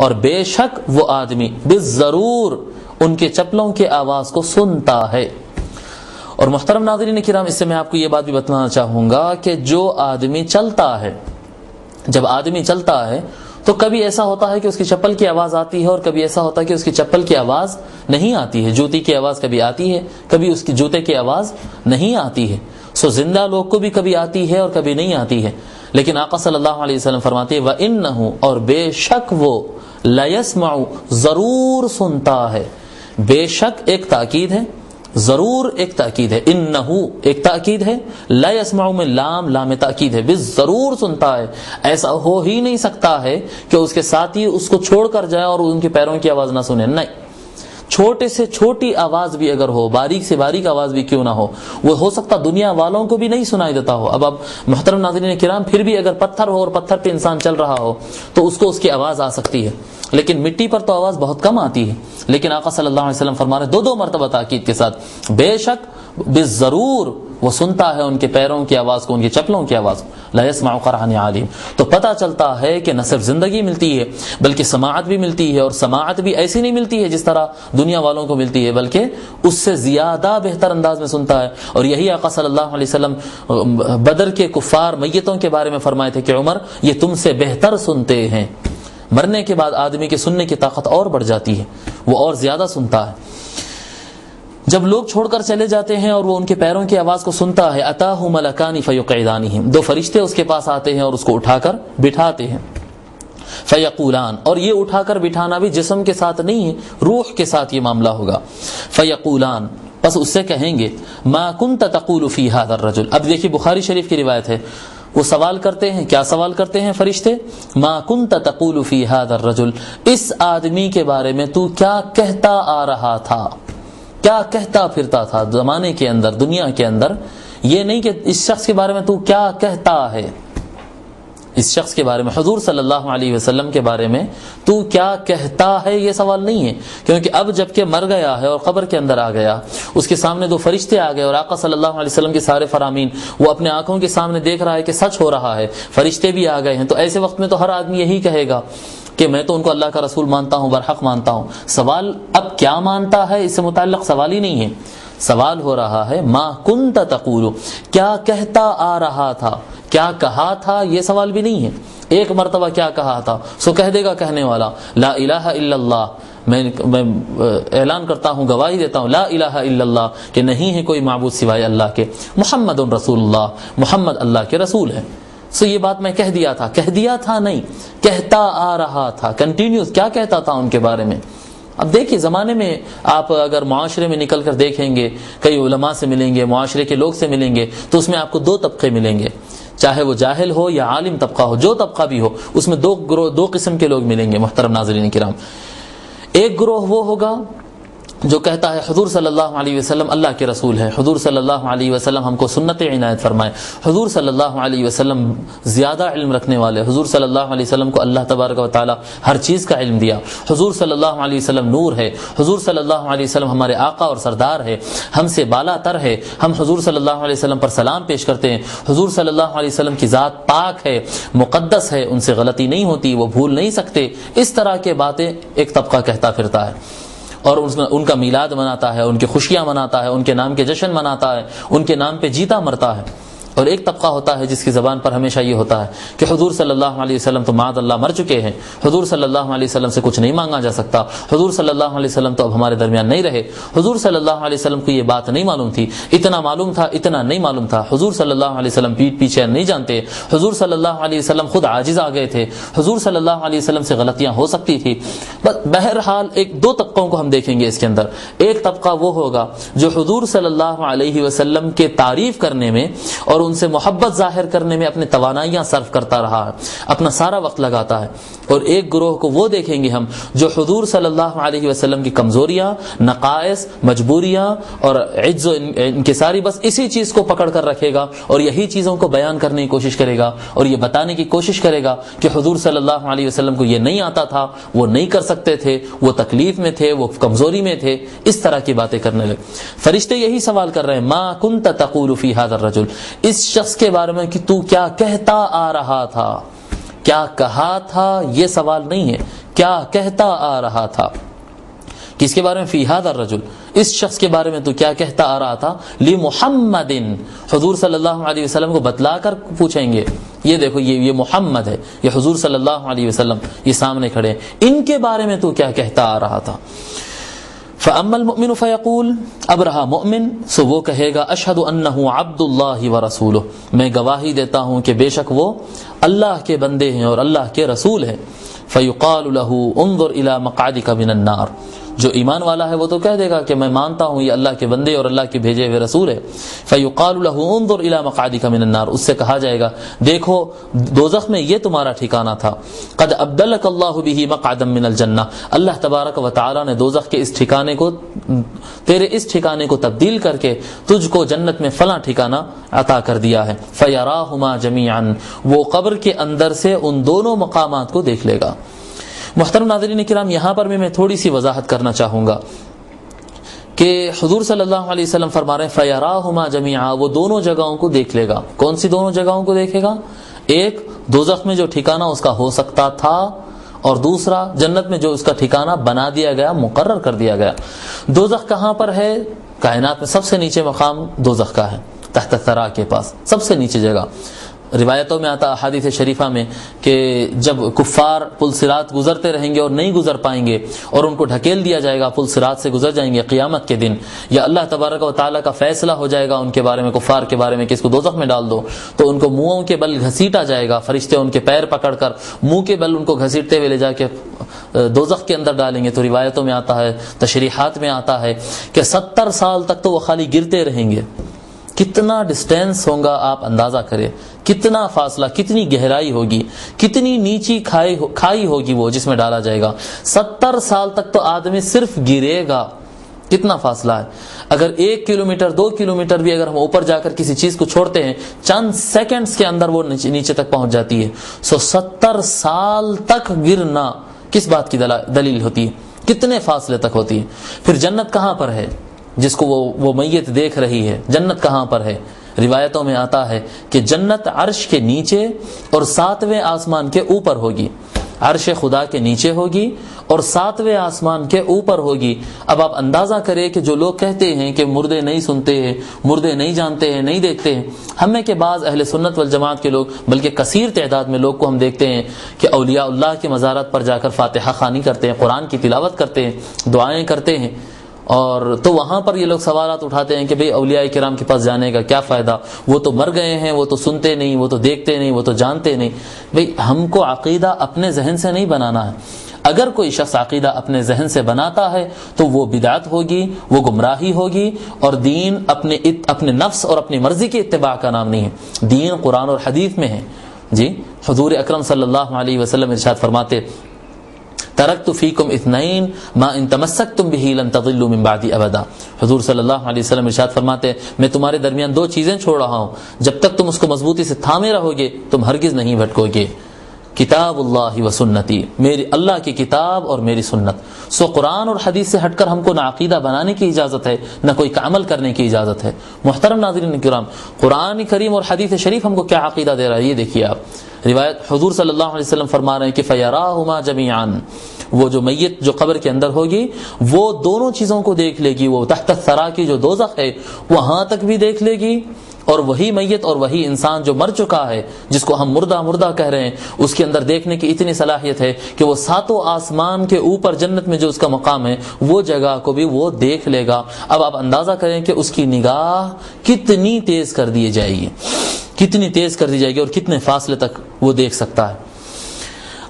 اور بے شک وہ آدمی بالضرور ان کے چپلوں کے آواز کو سنتا ہے. اور محترم ناظرین کرام، اس سے میں آپ کو یہ بات بھی بتانا چاہوں گا کہ جو آدمی چلتا ہے، جب آدمی چلتا ہے تو کبھی ایسا ہوتا ہے کہ اس کی چپل کی آواز آتی ہے اور کبھی ایسا ہوتا ہے کہ اس کی چپل کی آواز نہیں آتی ہے. جوتی کی آواز کبھی آتی ہے، کبھی اس کی جوتے کی آواز نہیں آتی ہے. زندہ لوگ کو بھی کبھی آتی ہے اور کبھی نہیں آتی ہے. لیکن آقا صلی اللہ علیہ وسلم فرماتے ہیں وَإِنَّهُ، اور بے شک وہ لَيَسْمَعُ، ضرور سنتا ہے. بے شک ایک تاکید ہے، ضرور ایک تاکید ہے، انہو ایک تاکید ہے، لا یسمع میں لام تاکید ہے، ضرور سنتا ہے. ایسا ہو ہی نہیں سکتا ہے کہ اس کے ساتھی اس کو چھوڑ کر جائے اور ان کے پیروں کی آواز نہ سنے. نہیں، چھوٹے سے چھوٹی آواز بھی اگر ہو، باریک سے باریک آواز بھی کیوں نہ ہو، وہ ہو سکتا دنیا والوں کو بھی نہیں سنائی دیتا ہو. اب محترم ناظرین کرام، پھر بھی اگر پتھر ہو اور پتھر پہ انسان چل رہا ہو تو اس کو اس کی آواز آ سکتی ہے، لیکن مٹی پر تو آواز بہت کم آتی ہے. لیکن آقا صلی اللہ علیہ وسلم فرما رہے دو مرتبہ تاکید کے ساتھ، بے شک بالضرور وہ سنتا ہے ان کے پیروں کی آواز کو، ان کی چپلوں کی آواز کو. لا یسمع قرآن عالم. تو پتہ چلتا ہے کہ نہ صرف زندگی ملتی ہے بلکہ سماعت بھی ملتی ہے، اور سماعت بھی ایسی نہیں ملتی ہے جس طرح دنیا والوں کو ملتی ہے، بلکہ اس سے زیادہ بہتر انداز میں سنتا ہے. اور یہی آقا صلی اللہ علیہ وسلم بدر کے کفار میتوں کے بارے میں فرمائے تھے کہ عمر یہ تم سے بہتر سنتے ہیں. مرنے کے بعد آدمی کے سننے کی طاقت اور بڑھ جاتی ہے، وہ اور زیادہ سنتا ہے. جب لوگ چھوڑ کر چلے جاتے ہیں اور وہ ان کے پیروں کی آواز کو سنتا ہے، اتاہ ملکان فیقعدانہ، دو فرشتے اس کے پاس آتے ہیں اور اس کو اٹھا کر بٹھاتے ہیں. فیقولان، اور یہ اٹھا کر بٹھانا بھی جسم کے ساتھ نہیں ہے، روح کے ساتھ یہ معاملہ ہوگا. فیقولان، بس اس سے کہیں گے ما کنت تقول فی ھذا الرجل. اب دیکھیے بخاری شریف کی روایت ہے، وہ سوال کرتے ہیں. کیا سوال کرتے ہیں فرشتے؟ ما کنت تقول فی ھذا الرجل، اس آدمی کے بارے میں تو کیا کہتا آ رہا تھا، کیا کہتا پھرتا تھا زمانے کے اندر، دنیا کے اندر. یہ نہیں کہ اس شخص کے بارے میں تو کیا کہتا ہے، اس شخص کے بارے میں، حضور صلی اللہ علیہ وسلم کے بارے میں تو کیا کہتا ہے، یہ سوال نہیں ہے. کیونکہ اب جب کہ مر گیا ہے اور قبر کے اندر آ گیا، اس کے سامنے دو فرشتے آ گئے اور آقا صلی اللہ علیہ وسلم کے سارے فرامین وہ اپنے آنکھوں کے سامنے دیکھ رہا ہے کہ سچ ہو رہا ہے، فرشتے بھی آ گئے ہیں. تو ایسے وقت میں تو ہر آدمی یہی کہے گا کہ میں تو ان کو اللہ کا رسول مانتا ہوں، برحق مانتا ہوں. سوال اب کیا مانتا ہے اس سے متعلق سوال ہی نہیں ہے، سوال ہو رہا ہے ما کنت تقول، کیا کہتا آ رہا تھا، کیا کہا تھا. یہ سوال بھی نہیں ہے. ایک مرتبہ کیا کہا تھا سو کہہ دے گا کہنے والا لا الہ الا اللہ، میں اعلان کرتا ہوں، گواہی دیتا ہوں لا الہ الا اللہ کہ نہیں ہے کوئی معبود سوائے اللہ کے، محمد رسول اللہ، محمد اللہ کے رسول ہے. سو یہ بات میں کہہ دیا تھا، کہہ دیا تھا نہیں، کہتا آ رہا تھا. کنٹینیوس کیا کہتا تھا ان کے بارے میں. اب دیکھیے زمانے میں آپ اگر معاشرے میں نکل کر دیکھیں گے، کئی علماء سے ملیں گے، معاشرے کے لوگ سے ملیں گے، تو اس میں آپ کو دو طبقے ملیں گے، چاہے وہ جاہل ہو یا عالم طبقہ ہو، جو طبقہ بھی ہو، اس میں دو قسم کے لوگ ملیں گے. محترم ناظرین کرام، ایک گروہ وہ ہوگا جو کہتا ہے حضور صلی اللہ علیہ وسلم اللہ کے رسول ہے، حضور صلی اللہ علیہ وسلم ہم کو سنت عنایت فرمائے، حضور صلی اللہ علیہ وسلم زیادہ علم رکھنے والے، حضور صلی اللہ علیہ وسلم کو اللہ تبارک و تعالی ہر چیز کا علم دیا، حضور صلی اللہ علیہ وسلم نور ہے، حضور صلی اللہ علیہ وسلم ہمارے آقا اور سردار ہے، ہم سے بالا تر ہے، ہم حضور صلی اللہ علیہ وسلم پر سلام پیش کرتے ہیں، حضور صلی اللہ علیہ وسلم کی ذات پاک ہے، مقدس ہے، ان سے غلطی نہیں ہوتی، وہ بھول نہیں سکتے. اس طرح کے باتیں ایک طبقہ کہتا پھرتا ہے اور ان کا میلاد مناتا ہے، ان کی خوشیاں مناتا ہے، ان کے نام کے جشن مناتا ہے، ان کے نام پہ جیتا مرتا ہے. اور ایک طبقہ ہوتا ہے جس کی زبان پر ہمیشہ یہ ہوتا ہے کہ حضور صلی اللہ علیہ وسلم تو معاذ اللہ مر چکے ہیں، حضور صلی اللہ علیہ وسلم سے کچھ نہیں مانگا جا سکتا، حضور صلی اللہ علیہ وسلم تو اب ہمارے درمیان نہیں رہے، حضور صلی اللہ علیہ وسلم کو یہ بات نہیں معلوم تھی، اتنا معلوم تھا، اتنا نہیں معلوم تھا، حضور صلی اللہ علیہ وسلم پیٹ پیچھے نہیں جانتے، حضور صلی اللہ علیہ وسلم خود عاجز آ گئے تھے، حضور صلی اللہ علیہ وسلم سے غلطیاں ہو سکتی تھی. بہرحال ایک دو طبقوں کو ہم دیکھیں گے اس کے اندر. ایک طبقہ وہ ہوگا جو حضور صلی اللہ علیہ وسلم کے تعریف کرنے میں اور ان سے محبت ظاہر کرنے میں اپنے توانائیاں صرف کرتا رہا ہے، اپنا سارا وقت لگاتا ہے. اور ایک گروہ کو وہ دیکھیں گے ہم جو حضور صلی اللہ علیہ وسلم کی کمزوریاں، نقائص، مجبوریاں اور عجز و انکساری، بس اسی چیز کو پکڑ کر رکھے گا اور یہی چیزوں کو بیان کرنے کی کوشش کرے گا اور یہ بتانے کی کوشش کرے گا کہ حضور صلی اللہ علیہ وسلم کو یہ نہیں آتا تھا، وہ نہیں کر سکتے تھے، وہ تکلیف میں تھے، وہ کمزوری میں تھے. اس طرح کی باتیں کرنے لگے. فرشتے یہی سوال کر رہے ہیں ما کنت تقول فی ھذا الرجل، اس شخص کے بارے میں کہ تو کیا کہتا آ رہا تھا، کیا کہا تھا یہ سوال نہیں ہے، کیا کہتا آ رہا تھا. کس کے بارے میں؟ فی ھذا الرجل، اس شخص کے بارے میں تو کیا کہتا آ رہا تھا. لمحمد، حضور صلی اللہ علیہ وسلم کو بتلا کر پوچھیں گے. یہ دیکھو یہ محمد ہے، یہ حضور صلی اللہ علیہ وسلم یہ سامنے کھڑے، ان کے بارے میں تو کیا کہتا آ رہا تھا. فاما المؤمن فیقول، اب رہا مؤمن سو وہ کہے گا اشہد انہ عبد اللہ ورسولہ، میں گواہی دیتا ہوں کہ بے شک وہ اللہ کے بندے ہیں اور اللہ کے رسول ہیں. فیقال له انظر الى مقعدک من النار، جو ایمان والا ہے وہ تو کہہ دے گا کہ میں مانتا ہوں یہ اللہ کے بندے اور اللہ کے بھیجے ہوئے رسول ہے. فیقال له انظر الى مقعدک من النار، اس سے کہا جائے گا دیکھو دوزخ میں یہ تمہارا ٹھکانہ تھا. قد ابدلک اللہ به مقعدا من الجنہ، اللہ تبارک و تعالی نے دوزخ کے اس ٹھکانے کو، تیرے اس ٹھکانے کو تبدیل کر کے تجھ کو جنت میں فلاں ٹھکانہ عطا کر دیا ہے. فیراہما جمیعا، وہ قبر کے اندر سے ان دونوں مقامات کو دیکھ لے گا. محترم ناظرین کرام، یہاں پر میں تھوڑی سی وضاحت کرنا چاہوں گا کہ حضور صلی اللہ علیہ وسلم فرما رہے ہیں فیراہما جمیعا، وہ دونوں جگہوں کو دیکھ لے گا. کون سی دونوں جگہوں کو دیکھے گا؟ ایک دوزخ میں جو ٹھکانہ اس کا ہو سکتا تھا، اور دوسرا جنت میں جو اس کا ٹھکانہ بنا دیا گیا، مقرر کر دیا گیا. دوزخ کہاں پر ہے؟ کائنات میں سب سے نیچے مقام دوزخ کا ہے، تحت الثری کے پاس سب سے نیچے جگہ. روایتوں میں آتا احادیث شریفہ میں کہ جب کفار پل صراط گزرتے رہیں گے اور نہیں گزر پائیں گے اور ان کو ڈھکیل دیا جائے گا، پل صراط سے گزر جائیں گے قیامت کے دن، یا اللہ تبارک و تعالیٰ کا فیصلہ ہو جائے گا ان کے بارے میں، کفار کے بارے میں کہ اس کو دوزخ میں ڈال دو، تو ان کو منہوں کے بل گھسیٹا جائے گا. فرشتے ان کے پیر پکڑ کر منہ کے بل ان کو گھسیٹتے ہوئے لے جا کے دوزخ کے اندر ڈالیں گے. تو روایتوں میں آتا ہے، تشریحات میں آتا ہے کہ 70 سال تک تو وہ خالی گرتے رہیں گے. کتنا ڈسٹینس ہوگا آپ اندازہ کریں، کتنا فاصلہ، کتنی گہرائی ہوگی، کتنی نیچی کھائی ہوگی وہ جس میں ڈالا جائے گا. 70 سال تک تو آدمی صرف گرے گا. کتنا فاصلہ ہے؟ اگر 1 کلومیٹر 2 کلومیٹر بھی اگر ہم اوپر جا کر کسی چیز کو چھوڑتے ہیں، چند سیکنڈز کے اندر وہ نیچے تک پہنچ جاتی ہے. 70 سال تک گرنا کس بات کی دلیل ہوتی ہے؟ کتنے فاصلے تک ہوتی ہے؟ پھر جنت کہاں پر ہے جس کو وہ میت دیکھ رہی ہے؟ جنت کہاں پر ہے؟ روایتوں میں آتا ہے کہ جنت عرش کے نیچے اور 7ویں آسمان کے اوپر ہوگی. عرش خدا کے نیچے ہوگی اور 7ویں آسمان کے اوپر ہوگی. اب آپ اندازہ کریں کہ جو لوگ کہتے ہیں کہ مردے نہیں سنتے ہیں، مردے نہیں جانتے ہیں، نہیں دیکھتے ہیں، ہم میں کے بعض اہل سنت والجماعت کے لوگ، بلکہ کثیر تعداد میں لوگ کو ہم دیکھتے ہیں کہ اولیاء اللہ کے مزارات پر جا کر فاتحہ خوانی کرتے ہیں، قرآن کی تلاوت کرتے ہیں، دعائیں کرتے ہیں. اور تو وہاں پر یہ لوگ سوالات اٹھاتے ہیں کہ بھئی اولیاء کرام کے پاس جانے کا کیا فائدہ، وہ تو مر گئے ہیں، وہ تو سنتے نہیں، وہ تو دیکھتے نہیں، وہ تو جانتے نہیں. بھئی ہم کو عقیدہ اپنے ذہن سے نہیں بنانا ہے. اگر کوئی شخص عقیدہ اپنے ذہن سے بناتا ہے تو وہ بدعت ہوگی، وہ گمراہی ہوگی، اور دین اپنے نفس اور اپنی مرضی کے اتباع کا نام نہیں ہے. دین قرآن اور حدیث میں ہے. جی حضور اکرم صلی اللہ علیہ وسلم ارشاد فرماتے ترکت فیکم اثنین ما ان تمسکتم به لن تضلوا من بعدی ابدا. حضور صلی اللہ علیہ وسلم ارشاد فرماتے میں تمہارے درمیان 2 چیزیں چھوڑ رہا ہوں، جب تک تم اس کو مضبوطی سے تھامے رہو گے تم ہرگز نہیں بھٹکو گے. کتاب اللہ و سنتی، میری اللہ کی کتاب اور میری سنت. سو قرآن اور حدیث سے ہٹ کر ہم کو نہ عقیدہ بنانے کی اجازت ہے، نہ کوئی عمل کرنے کی اجازت ہے. محترم ناظرین کرام، قرآن کریم اور حدیث شریف ہم کو کیا عقیدہ دے رہا ہے یہ دیکھیے آپ. روایت حضور صلی اللہ علیہ وسلم فرما رہے ہیں کہ فیراہما جمیعا، وہ جو میت جو قبر کے اندر ہوگی وہ دونوں چیزوں کو دیکھ لے گی. وہ تحت الثری کی جو دوزخ ہے وہاں تک بھی دیکھ لے گی، اور وہی میت اور وہی انسان جو مر چکا ہے جس کو ہم مردہ کہہ رہے ہیں اس کے اندر دیکھنے کی اتنی صلاحیت ہے کہ وہ 7 آسمان کے اوپر جنت میں جو اس کا مقام ہے وہ جگہ کو بھی وہ دیکھ لے گا. اب آپ اندازہ کریں کہ اس کی نگاہ کتنی تیز کر دی جائے گی، کتنی تیز کر دی جائے گی اور کتنے فاصلے تک وہ دیکھ سکتا ہے.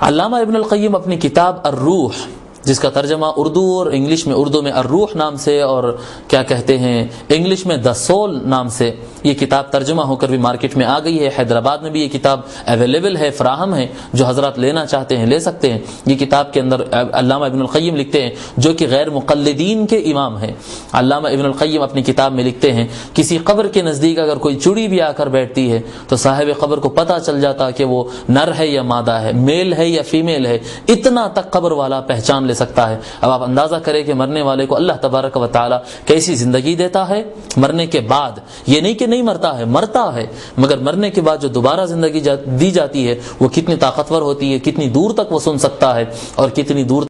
علامہ ابن القیم اپنی کتاب الروح، جس کا ترجمہ اردو اور انگلش میں، اردو میں الروح نام سے اور کیا کہتے ہیں انگلش میں دی سول نام سے یہ کتاب ترجمہ ہو کر بھی مارکیٹ میں آ گئی ہے. حیدرآباد میں بھی یہ کتاب اویلیبل ہے، فراہم ہے، جو حضرات لینا چاہتے ہیں لے سکتے ہیں. یہ کتاب کے اندر علامہ ابن القیم لکھتے ہیں جو کہ غیر مقلدین کے امام ہیں. علامہ ابن القیم اپنی کتاب میں لکھتے ہیں کسی قبر کے نزدیک اگر کوئی چڑی بھی آ کر بیٹھتی ہے تو صاحب قبر کو پتہ چل جاتا کہ وہ نر ہے یا مادہ ہے، میل ہے یا فیمیل ہے. اتنا تک قبر والا پہچان لے سکتا ہے۔ اب آپ اندازہ کریں کہ مرنے والے کو اللہ تبارک و تعالی کیسی زندگی دیتا ہے مرنے کے بعد۔ یہ نہیں کہ نہیں مرتا ہے، مرتا ہے، مگر مرنے کے بعد جو دوبارہ زندگی دی جاتی ہے وہ کتنی طاقتور ہوتی ہے، کتنی دور تک وہ سن سکتا ہے اور کتنی دور